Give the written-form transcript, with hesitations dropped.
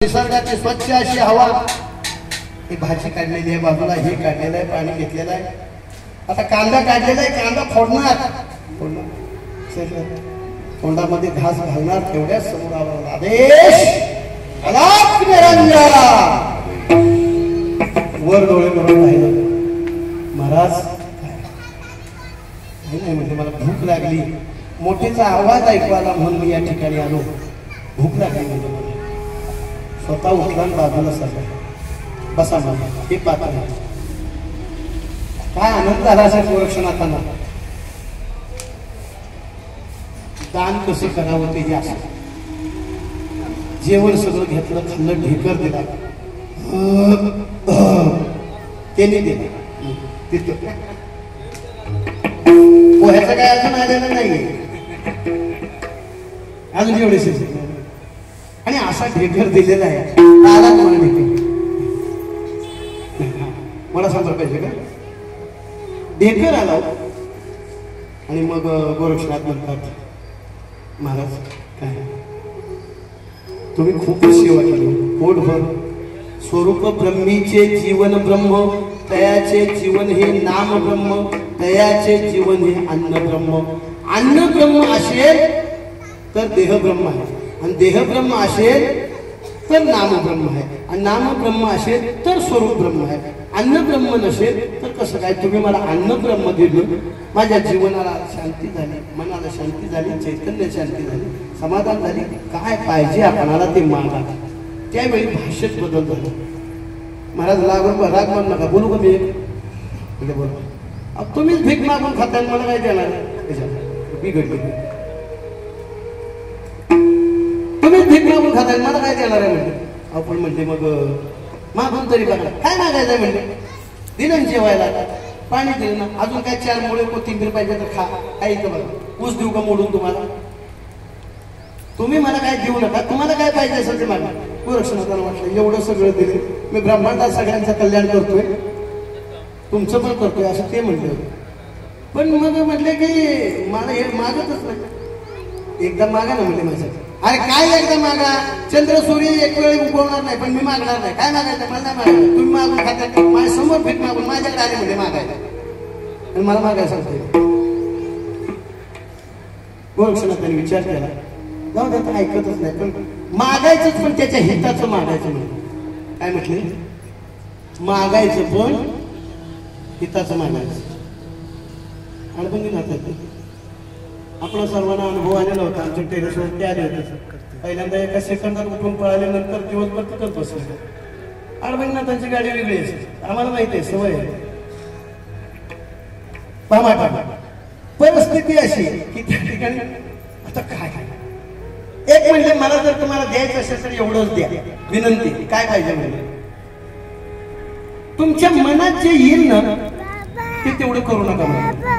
निसर्गाची स्वच्छ अशी हवा, ही भाजी काढलेली आहे बाजूला, हे काढलेलं आहे, पाणी घेतलेलं आहे. आता कांदा काढलेला आहे, कांदा फोडणार, तोंडामध्ये घास घालणार, तेवढ्याच समोर आदेश वर डोळे करून राहिलं. महाराज नाही म्हणजे मला भूक लागली, मोठीचा आवाज ऐकू आला म्हणून मी या ठिकाणी आलो. भूक लागली म्हणजे मला स्वतः उठला बाजूला सरला. बसा मला हे पात्र काय आनंद झाला असेल गोरक्षनाथांना. दान कसं करावं ते असं. जेवण सगळं घेतलं, खाल्लं, ढेकर दिला, त्यांनी दिलं. पोह्याचं काय अजून आलेलं नाही, अजून एवढे आणि असा ढेकर दिलेला आहे. आला मला ढेकर, मला सांगता पाहिजे का ढेकर आला. आणि मग गोरक्षनाथ म्हणतात, महाराज काय तुम्ही खूपच सेवा केली, पोटभर. स्वरूप ब्रह्मीचे जीवन ब्रह्म, तयाचे जीवन हे नाम ब्रह्म, तयाचे जीवन हे अन्न ब्रह्म. अन्न ब्रह्म असेल तर देह ब्रह्म आहे, आणि देह ब्रह्म असेल तर नाम ब्रह्म आहे, आणि नाम ब्रह्म असेल तर स्वरूप ब्रह्म आहे. अन्न ब्रह्म नसेल तर कसं काय. तुम्ही मला अन्न ब्रह्म दिलं, माझ्या जीवनाला शांती झाली, मनाला शांती झाली, चैतन्य शांती झाली, समाधान झाली. काय पाहिजे आपणाला ते मागा. त्यावेळी भाषेत बदल झाला. महाराज राग मान नका बोलू का मी बोल. तुम्हीच भीक मागून खाता, मला काय देणार बिघडली. तुम्हीच भीक मागून खाताय, मला काय देणार आहे म्हणजे. आपण म्हणते मग मागून तरी बघा काय मागायचं म्हणजे. दिलं जेवायला, पाणी दिलं ना, अजून काय 4 मुळे कोथिंबीर पाहिजे तर खा. काय इथं बघा, ऊस देऊ का मोडून तुम्हाला. तुम्ही मला काय देऊ नका, तुम्हाला काय पाहिजे असेल ते मागा. गोरक्षनाथाला म्हटलं एवढं सगळं दिले, मी ब्रह्मांडात सगळ्यांचं कल्याण करतोय, तुमचं पण करतोय असं ते म्हटलं. पण मग म्हटले की मला हे मागतच नाही. एकदा मागा ना म्हटले माझ्या. अरे काय एकदा मागा, चंद्र सूर्य एक वेळ उगवणार नाही, पण मी मागणार नाही. काय मागायचं मला नाही मागायचं. तुम्ही मागून खाता, माझ्या समोर भीक मागून माझ्याकडे आले म्हणजे मागायला, आणि मला मागायला सांगतोय. गोरक्षनाथांनी विचार केला, जाऊ द्या ऐकतच नाही, पण मागायचंच, पण त्याच्या हिताचं मागायचं म्हणून. काय म्हटले, मागायचं पण हिताचं मागायचं. अडबंदी नातं आपला सर्वांना अनुभव आलेला होता. आमच्या टेरेसवर ते आले होते. पहिल्यांदा एका सेकंदात उठून पळाल्यानंतर दिवसभर तिथंच बसले. अडबंदीनाथांची गाडी वेगळी असते, आम्हाला माहिती आहे, सवय आहे. परिस्थिती अशी की त्या ठिकाणी आता काय एक म्हणजे मला जर तुम्हाला द्यायचं असेल तर एवढंच द्या, विनंती. काय पाहिजे म्हणजे तुमच्या मनात जे येईल ना ते तेवढं करू नका.